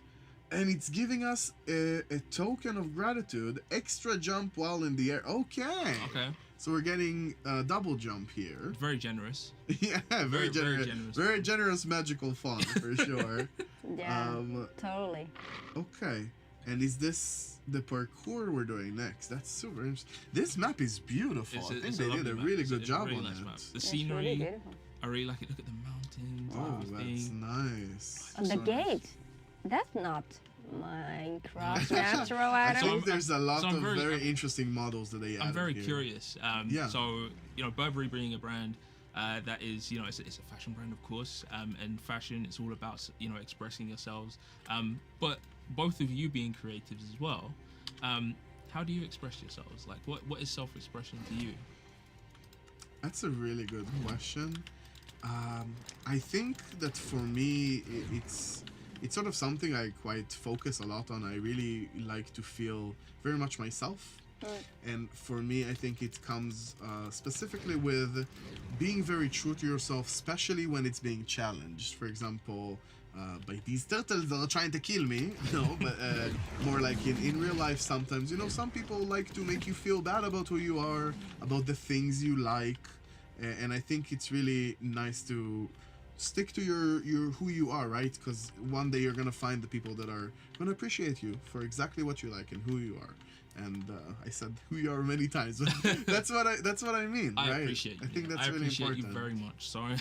and it's giving us a token of gratitude, extra jump while in the air. Okay.
Okay.
So we're getting a double jump here.
Very generous.
Yeah, very generous.
Very generous.
Very generous magical font for sure.
Yeah, totally.
Okay. And is this the parkour we're doing next? That's super interesting. This map is beautiful. I think they did a really good job on it.
The
It's
scenery,
really beautiful.
I really like it. Look at the mountains.
Oh,
everything.
that's nice.
And the gate, that's not Minecraft natural
I
item.
think there's a lot
I'm
of
very-
very interesting models that they added
I'm very
here.
curious.
Yeah.
So, Burberry being a brand that is, it's a fashion brand, of course, and fashion, it's all about, expressing yourselves. But both of you being creatives as well, how do you express yourselves? Like, what is self-expression to you?
That's a really good question. I think that for me, it's sort of something I quite focus a lot on. I really like to feel very much myself. And for me, I think it comes specifically with being very true to yourself, especially when it's being challenged. For example, by these turtles that are trying to kill me. No, but more like in real life sometimes. Some people like to make you feel bad about who you are, about the things you like. And I think it's really nice to stick to your who you are, right? Because one day you're gonna find the people that are gonna appreciate you for exactly what you like and who you are. And I said who you are many times, but that's what I mean.
I
right?
appreciate you.
I think that's
I
really
appreciate
important.
you very much. Sorry.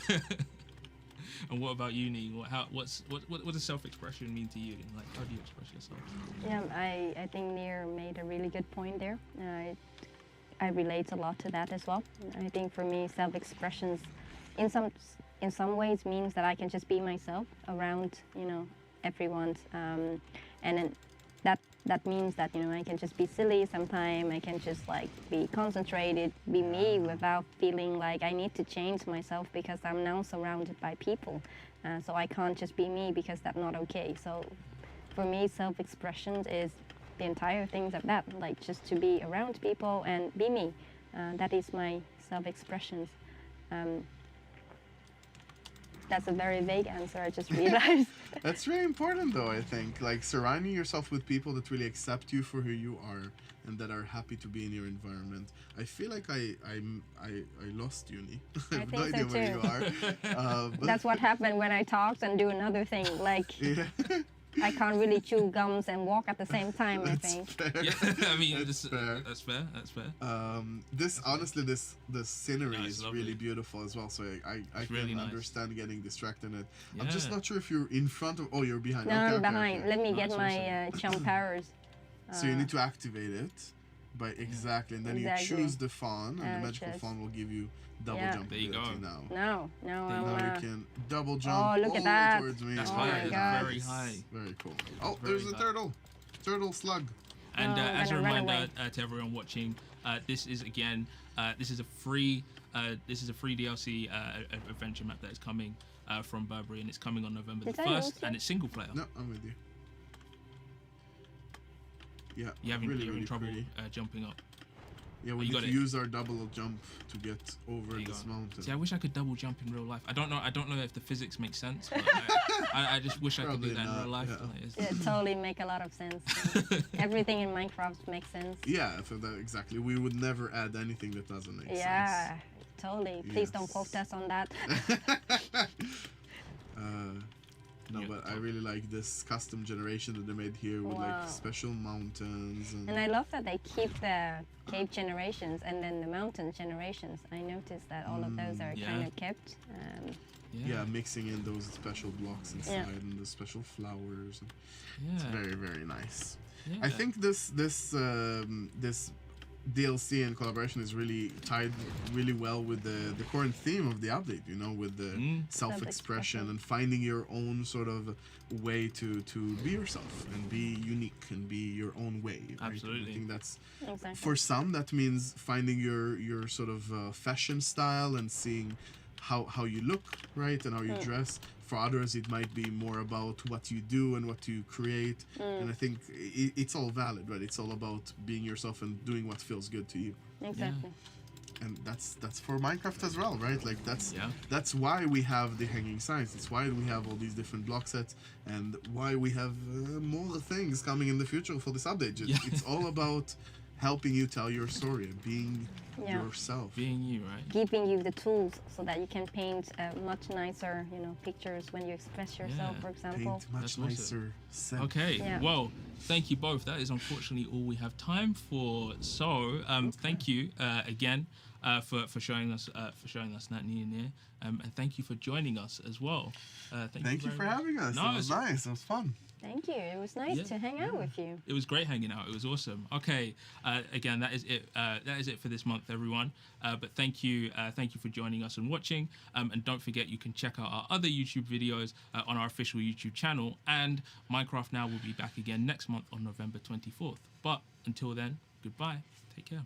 And what about you, Nee? What does self-expression mean to you? Like, how do you express yourself?
Yeah, I think Nir made a really good point there. I relate a lot to that as well. I think for me, self-expressions in some ways means that I can just be myself around, everyone, and then that means that I can just be silly sometimes. I can just like be concentrated, be me without feeling like I need to change myself because I'm now surrounded by people. So I can't just be me because that's not okay. So for me, self-expression is the entire things of that, like just to be around people and be me. That is my self-expressions. That's a very vague answer, I just realized.
That's really important though, I think. Like surrounding yourself with people that really accept you for who you are and that are happy to be in your environment. I feel like I lost you, Nee. I have no idea where you are.
That's what happened when I talked and do another thing. Like I can't really chew gums and walk at the same time, I think.
Fair.
Yeah, I mean,
That's fair.
That's fair.
This scenery is
lovely.
really beautiful as well. So I can
really nice.
understand getting distracted in it.
Yeah.
I'm just not sure if you're in front of. Oh, you're behind.
No,
Okay,
I'm behind. Let me get
That's
my jump powers.
So you need to activate it by exactly, and then
Exactly.
you choose the fawn, and the magical
choose.
fawn will give you double
Yeah.
jump
There you
ability
go.
now.
No,
Now
I'm.
you can double jump
Oh, look
all
at
the
that.
way towards me.
That's
Oh
high.
my
That's
God.
very high.
Very cool. Oh,
very
there's a
high.
turtle slug.
And
Oh,
as a
better run
reminder
away.
to everyone watching, this is a free DLC adventure map that is coming from Burberry, and it's coming on November
Did
the
I
1st,
lose
and
you?
it's single player.
No, I'm with you. Yeah,
You're having
really
trouble
pretty.
jumping up.
Yeah, we
you
need
got
to
it.
use our double jump to get over
There you
this
go.
mountain.
See, I wish I could double jump in real life. I don't know if the physics make sense. But I just wish I could do
Probably
that in
not,
real life.
yeah.
Like, it's-
It totally make a lot of sense. Everything in Minecraft makes sense.
Yeah, so that exactly. We would never add anything that doesn't make
Yeah, totally. Please don't
Yes.
quote us on that.
sense. No,
Yeah,
but I
totally.
really like this custom generation that they made here with
Wow.
like special mountains and
And I love that they keep the cave generations and then the mountain generations. I noticed that all of those are
Yeah.
kind of kept.
yeah, mixing in those special blocks inside and the special flowers. It's
yeah.
very, very nice.
Yeah.
I think this DLC and collaboration is really tied really well with the current theme of the update, with the self-expression and finding your own sort of way to be yourself and be unique and be your own way. Right?
Absolutely.
I think that's
Exactly.
for some that means finding your sort of fashion style and seeing how you look, right, and how you dress. For others, it might be more about what you do and what you create. And I think it's all valid, right? It's all about being yourself and doing what feels good to you.
Exactly.
And that's for Minecraft as well, right? Like that's
Yeah.
that's why we have the hanging signs. It's why we have all these different block sets, and why we have more things coming in the future for this update. It's all about helping you tell your story and being yourself.
Being you, right?
Giving you the tools so that you can paint much nicer, pictures when you express yourself,
Yeah.
for example.
Paint much
That's awesome.
nicer set.
Okay,
Yeah.
well, thank you both. That is unfortunately all we have time for. So, thank you again for showing us that near near, and thank you for joining us as well.
Thank you
very
for
much.
having us.
No,
It was
it's-
nice. It was fun.
Thank you. It was nice to hang out with you.
It was great hanging out. It was awesome. Okay, again, that is it. That is it for this month, everyone. But thank you for joining us and watching. And don't forget, you can check out our other YouTube videos on our official YouTube channel. And Minecraft Now will be back again next month on November 24th. But until then, goodbye. Take care.